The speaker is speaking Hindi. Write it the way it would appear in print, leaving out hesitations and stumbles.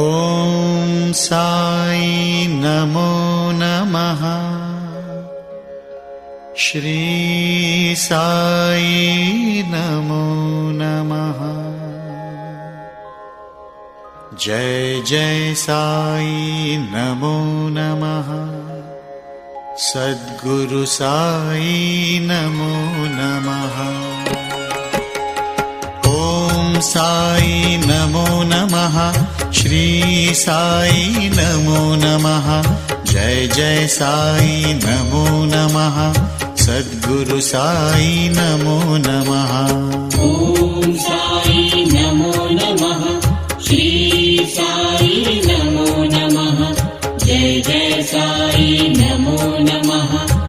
ॐ साई नमो नमः। श्री साई नमो नमः। जय जय साई नमो नमः। सद्गुरु साई नमो नमः। ॐ साई नमो नमः। श्री साई नमो नमः। जय जय साई नमो नमः। सद्गुरु साई नमो नमः। ॐ साई नमो नमः। श्री साई नमो नमः। जय जय साई नमो नमः।